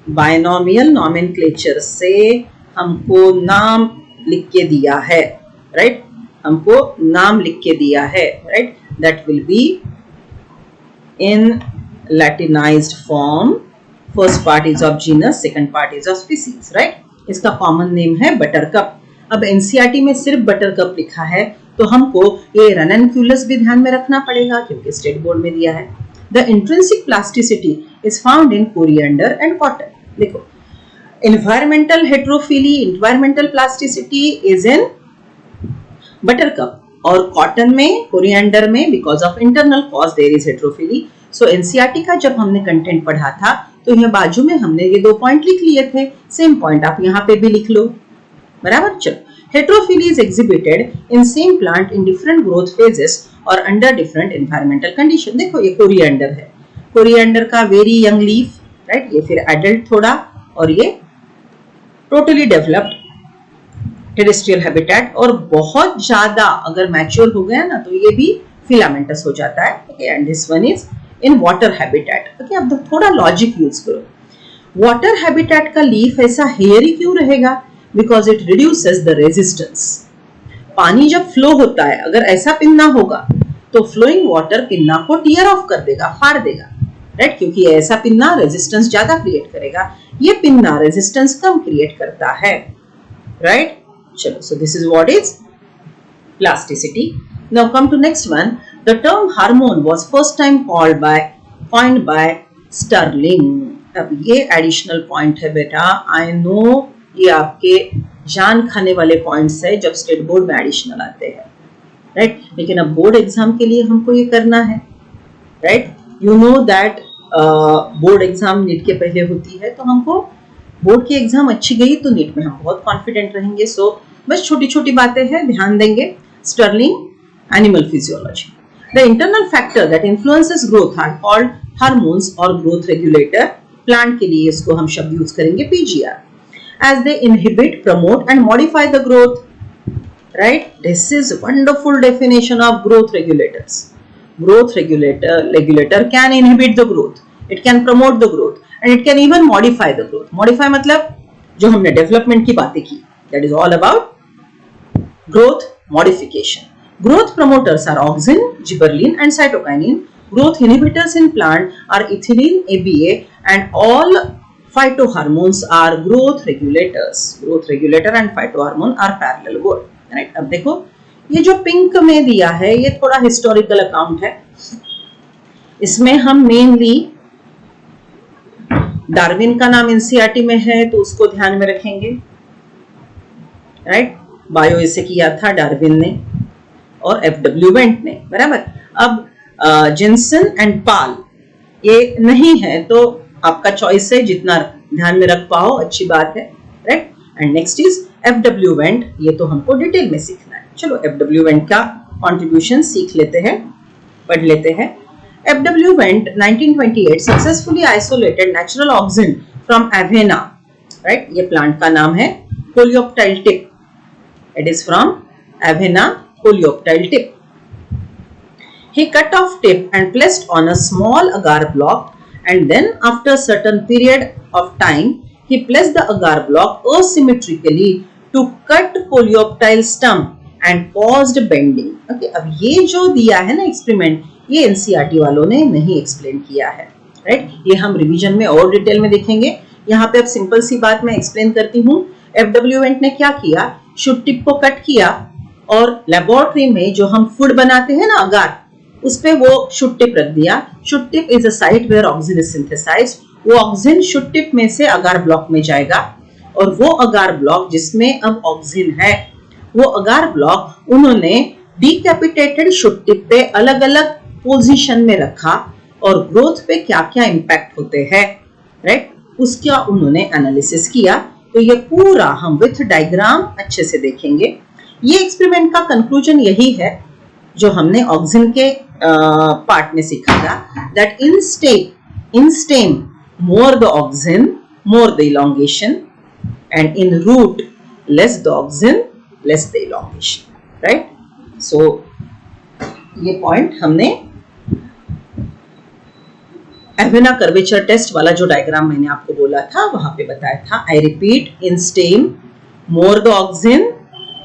A: बायनोमियल नॉमेनक्लेचर से हमको नाम लिख के दिया है, राइट, हमको नाम लिख के दिया है, right, that will be in Latinized form. First part is of genus, second part is of species, right? इसका कॉमन नेम है बटरकप. अब एनसीईआरटी में सिर्फ बटरकप लिखा है, तो हमको ये रननक्यूलस भी ध्यान में रखना पड़ेगा क्योंकि स्टेट बोर्ड में दिया है. The intrinsic plasticity is found in coriander and cotton. देखो, environmental heterophylly, environmental plasticity is in buttercup और कॉटन में, कोरिएंडर में because of internal cause there is heterophylly. So NCERT का जब हमने कंटेंट पढ़ा था तो यहाँ बाजू में हमने ये 2 पॉइंट लिख लिए थे, सेम पॉइंट आप यहाँ पे भी लिख लो, बराबर. चलो, heterophylly is exhibited in same plant in different growth phases और अंडर डिफरेंट एनवायरमेंटल कंडीशन. देखो, ये कोरिएंडर है, कोरिएंडर का वेरी यंग लीफ, राइट, ये फिर एडल्ट थोड़ा, और ये टोटली डेवलप्ड टेरेस्ट्रियल हैबिटेट, और बहुत ज्यादा अगर मैच्योर हो गया ना तो ये भी फिलामेंटस हो जाता है. Okay, and this one is in water habitat. Okay, अब थोड़ा लॉजिक यूज करो. वाटर हैबिटेट का लीफ ऐसा हेयरी क्यों रहेगा? Because it reduces the resistance. पानी जब फ्लो होता है, अगर ऐसा पिन्ना होगा तो फ्लोइंग वाटर पिन्ना को टीयर ऑफ कर देगा, फाड़ देगा, राइट, क्योंकि ऐसा पिन्ना रेजिस्टेंस ज्यादा क्रिएट करेगा, ये पिन्ना रेजिस्टेंस कम क्रिएट करता है, राइट। चलो, so this is what is plasticity. Now come to next one. The term hormone was first time coined by Starling. अब ये एडिशनल पॉइंट है बेटा, आई नो ये आपके जान खाने वाले पॉइंट्स है जब स्टेट बोर्ड में एडिशनल आते हैं, राइट, लेकिन अब बोर्ड एग्जाम के लिए हमको ये करना है, right. You know that board exam NEET के पहले होती है, तो हमको बोर्ड की एग्जाम अच्छी गई तो नीट में हम बहुत कॉन्फिडेंट रहेंगे। सो बस छोटी छोटी बातें हैं, ध्यान देंगे। Starling animal physiology. The internal factor that influences growth are called hormones और ग्रोथ रेगुलेटर। प्लांट के लिए इसको हम शब्द यूज करेंगे PGR. As they inhibit, promote and modify the growth, right? This is wonderful definition of growth regulators. Growth regulator can inhibit the growth, it can promote the growth and it can even modify the growth. Modify मतलब जो हमने डेवलपमेंट की बातें की, that is all about growth modification. Growth promoters are auxin, gibberellin and cytokinin. Growth inhibitors in plant are ethylene, ABA and all phytohormones are growth regulators. Growth regulator and phytohormone are parallel word, right? अब देखो ये जो पिंक में दिया है ये थोड़ा हिस्टोरिकल अकाउंट है। इसमें हम मेनली डार्विन का नाम एनसीईआरटी में है तो उसको ध्यान में रखेंगे, राइट। बायो इसे किया था डार्विन ने और एफडब्ल्यू वेंट ने, बराबर। अब जिन्सन एंड पाल ये नहीं है तो आपका चॉइस है, जितना ध्यान में रख पाओ अच्छी बात है, right. And next is FW went, ये तो हमको डिटेल में सीखना है। चलो एफडब्ल्यू वेंट का कंट्रीब्यूशन सीख लेते हैं, पढ़ लेते हैं। FW went 1928 successfully isolated natural auxin from Avena, right. ये प्लांट का नाम है coleoptile tip, it is from Avena coleoptile tip. He cut off tip and placed on a small agar block, and then after a certain period of time he placed the agar block asymmetrically to cut coleoptile stump and caused bending. Okay, अब ये जो दिया है ना एक्सपेरिमेंट, ये एनसीईआरटी वालों ने नहीं एक्सप्लेन किया है, राइट। ये हम रिवीजन में और डिटेल में देखेंगे। यहाँ पे अब सिंपल सी बात मैं एक्सप्लेन करती हूँ। एफडब्ल्यू वेंट ने क्या किया, शूट टिप को कट किया और लेबोरेटरी में जो हम फूड बनाते हैं ना अगार, उस पे वो शूट टिप रख दिया। Shoot tip is a site where auxin is synthesized. वो ऑक्सिन शूट टिप में से अगार ब्लॉक में जाएगा और वो अगार ब्लॉक जिसमें अब ऑक्सिन है, वो अगार ब्लॉक उन्होंने डिकैपिटेटेड शूट टिप पे अलग अलग पोजीशन में रखा और ग्रोथ पे क्या क्या इंपैक्ट होते हैं, राइट, उसका उन्होंने एनालिसिस किया। तो ये पूरा हम विथ डायग्राम अच्छे से देखेंगे। ये एक्सपेरिमेंट का कंक्लूजन यही है जो हमने ऑक्सिन के पार्ट में सीखा था, that in stem more the auxin more the elongation and in root less the auxin less the elongation, right. So ये पॉइंट हमने एवेना कर्वेचर टेस्ट वाला जो डायग्राम मैंने आपको बोला था वहां पे बताया था। I repeat, in stem more the auxin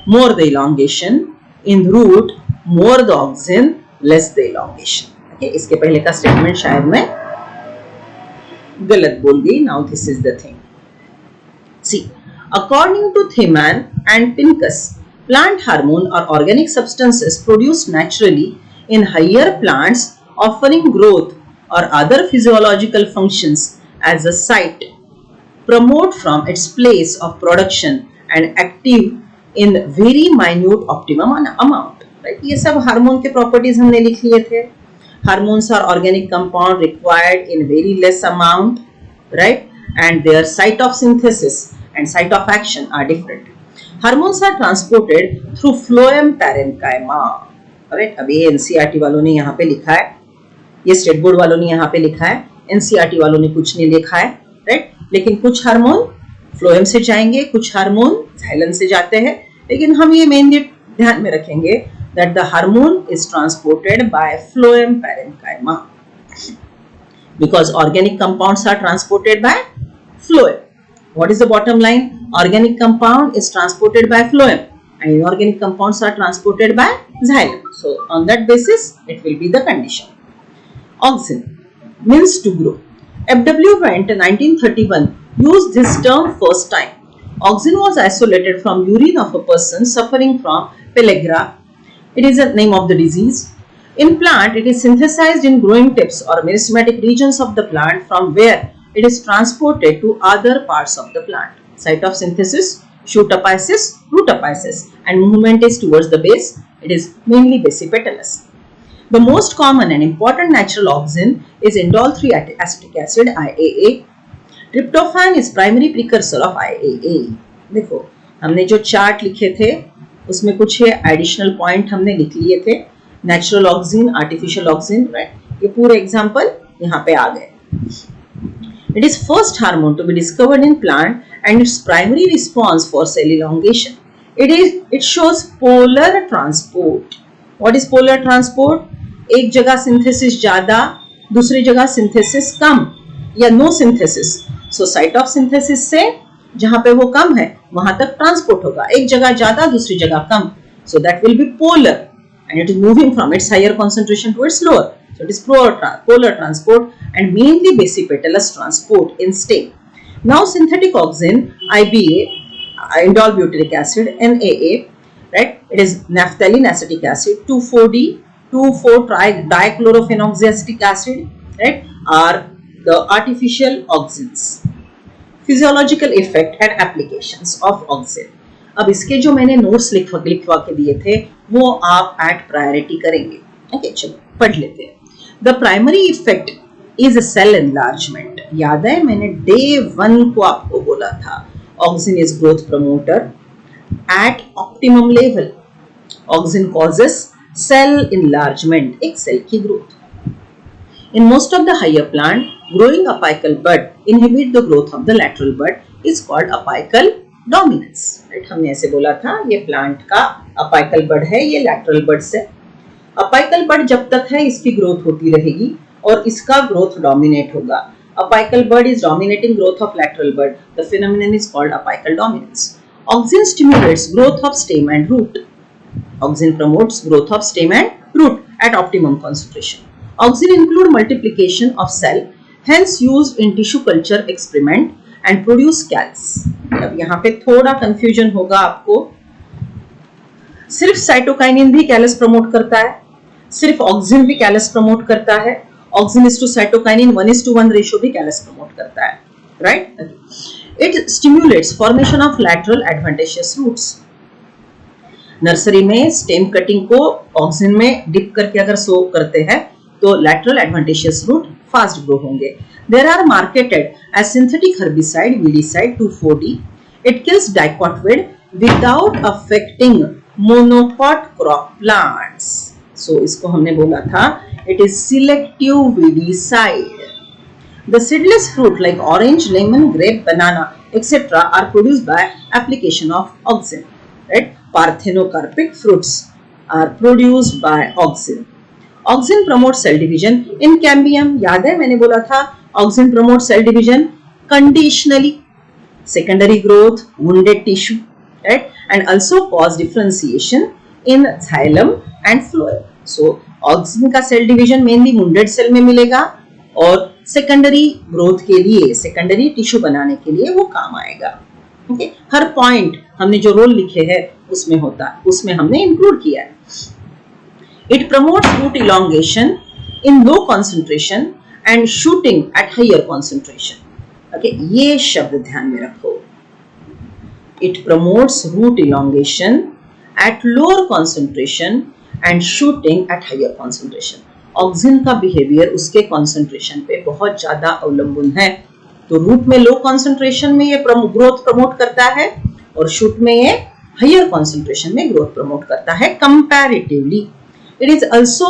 A: more the elongation, in root more the auxin less the elongation. Okay, इसके पहले का स्टेटमेंट शायद मैं गलत बोल गई। Now this is the thing. See, according to Thimann and Pincus, plant hormone or organic substances produced naturally in higher plants offering growth or other physiological functions as a site promote from its place of production and active in very minute optimum amount, right? ये सब हार्मोन के प्रॉपर्टीज हमने लिख लिए थे। Hormones are organic compound required in very less amount, right? And their site of synthesis and site of action are different. Hormones are transported through phloem parenchyma, right? अब ये एनसीईआरटी वालों ने यहाँ पे लिखा है, ये स्टेट बोर्ड वालों ने यहाँ पे लिखा है, एनसीईआरटी वालों ने कुछ नहीं लिखा है, राइट। लेकिन कुछ हार्मोन फ्लोएम से जाएंगे, कुछ हार्मोन जाइलन से जाते हैं, लेकिन हम ये मेनली ध्यान में रखेंगे that the hormone is transported by phloem parenchyma because organic compounds are transported by phloem. What is the bottom line? Organic compound is transported by phloem. and inorganic compounds are transported by xylem. So on that basis it will be the condition. Auxin means to grow. F.W. Went 1931 used this term first time. Auxin was isolated from urine of a person suffering from pellagra. It is the name of the disease. In plant, it is synthesized in growing tips or meristematic regions of the plant, from where it is transported to other parts of the plant. Site of synthesis: shoot apices, root apices, and movement is towards the base. It is mainly basipetalous. The most common and important natural auxin is indole 3-acetic acid IAA. Tryptophan is primary precursor of IAA. देखो हमने जो चार्ट लिखे थे उसमें कुछ ये एडिशनल पॉइंट हमने लिख लिए थे. Natural auxin, artificial auxin, right. ये पूरे एग्जांपल यहाँ पे आ गए. It is first hormone to be discovered in plant and its primary response for cell elongation. It shows polar transport. What is polar transport? एक जगह सिंथेसिस ज्यादा, दूसरी जगह सिंथेसिस कम या no synthesis. So site of synthesis से जहां पे वो कम है वहां तक ट्रांसपोर्ट होगा. एक जगह ज्यादा, दूसरी जगह कम. So that will be polar, and it is moving from its higher concentration to its lower. So it is polar transport and mainly basipetalous transport in stem. Now synthetic auxin, IBA, indole butyric acid, NAA, right? It is naphthalene acetic acid, 2,4-D, 2,4-dichlorophenoxyacetic acid, right? Are the artificial auxins. Physiological effect and applications of auxin. अब इसके जो मैंने नोट्स लिखवा के दिए थे वो आप एट प्रायोरिटी करेंगे. ओके, चलो पढ़ लेते हैं. The primary effect is a cell enlargement. याद है मैंने डे 1 को आपको बोला था auxin is growth promoter at optimum level. Auxin causes cell enlargement, एक सेल की growth. In most of the higher plant, growing apical bud inhibit the growth of the lateral bud is called apical dominance. Right? हमने ऐसे बोला था ये प्लांट का apical bud है, ये lateral bud से. apical bud जब तक है इसकी ग्रोथ होती रहेगी और इसका ग्रोथ डोमिनेट होगा. apical bud is dominating growth of lateral bud. The phenomenon is called apical dominance. Auxin stimulates growth of stem and root. Auxin promotes growth of stem and root at optimum concentration. Auxin include multiplication of cell, hence used in tissue culture experiment and produce calls. अब यहाँ पे थोड़ा कंफ्यूजन होगा आपको. सिर्फ साइटोकाइनिन भी कैलस प्रमोट करता है, सिर्फ ऑक्सिन भी कैलस प्रमोट करता है. Auxin is to cytokinin 1:1 ratio भी कैलस प्रमोट करता है, right. It stimulates formation of lateral adventitious roots. Nursery में स्टेम कटिंग को ऑक्सिन में डिप करके अगर सो करते हैं तो lateral adventitious root fast grow होंगे. There are marketed as synthetic herbicide, weedicide 2,4-D. It kills dicot weed without affecting monocot crop plants. So इसको हमने बोला था it is selective weedicide. The seedless fruit like orange, lemon, grape, banana, etc. are produced by application of auxin. Right? Parthenocarpic fruits are produced by auxin. Auxin promotes cell division in cambium. याद है मैंने बोला था auxin promotes cell division conditionally, secondary growth, wounded tissue, right? And also cause differentiation in xylem and phloem. So auxin का cell division mainly wounded cell में मिलेगा और secondary growth के लिए, secondary tissue बनाने के लिए वो काम आएगा. Okay? हर point हमने जो रोल लिखे हैं उसमें होता है, उसमें हमने include किया है. It promotes root elongation in low concentration and shooting at higher concentration. Okay, ये शब्द ध्यान में रखो. It promotes root elongation at lower concentration and shooting at higher concentration. Auxin का behavior उसके concentration पे बहुत ज़्यादा अवलंबन है. तो root में low concentration में ये growth promote करता है और shoot में ये higher concentration में growth promote करता है comparatively. It also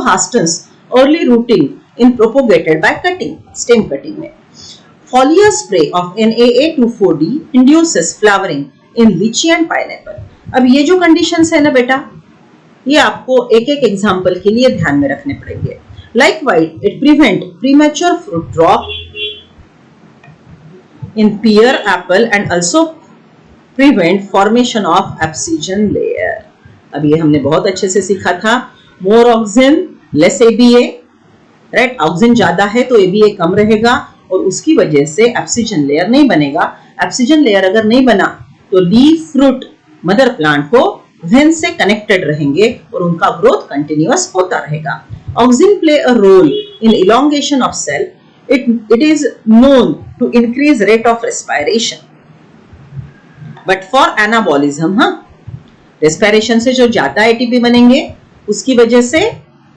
A: hastens early rooting in propagated by cutting, stem cutting में. Foliar spray of NAA 2,4-D induces flowering in lychee and pineapple. अब ये जो conditions है ना बेटा, ये आपको एक एक एग्जाम्पल के लिए ध्यान में रखने पड़ेंगे. Likewise, it prevent premature fruit drop in pear, apple and also prevent formation of oxygen layer. अब ये हमने बहुत अच्छे से सीखा था. More oxygen, less ABA, right. Oxygen ज्यादा है तो ABA कम रहेगा और उसकी वजह से ऑक्सीजन लेयर नहीं बनेगा. ऑक्सीजन लेयर अगर नहीं बना तो लीफ, फ्रूट, मदर प्लांट को वेन से कनेक्टेड रहेंगे और उनका ग्रोथ कंटिन्यूअस होता रहेगा. Oxygen play a role in elongation of cell. It is known to increase rate of respiration. But for anabolism, respiration से जो ज्यादा ATP बनेंगे उसकी वजह से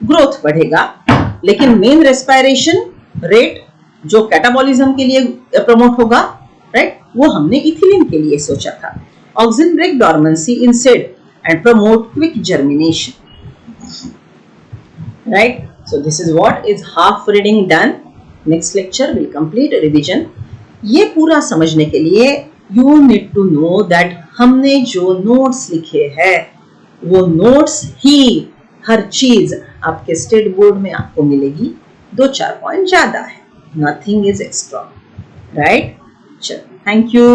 A: ग्रोथ बढ़ेगा, लेकिन मेन रेस्पिरेशन रेट जो कैटाबॉलिज्म के लिए प्रमोट होगा, राइट, वो हमने इथिलीन के लिए सोचा था. Oxygen break dormancy in seed and promote quick germination. Right, so this is what is half reading done. Next lecture will complete revision. ये पूरा समझने के लिए you need to know that हमने जो नोट्स लिखे हैं वो नोट्स ही हर चीज आपके स्टेट बोर्ड में आपको मिलेगी. 2-4 पॉइंट ज्यादा है. Nothing is extra. Right? चलो, thank you.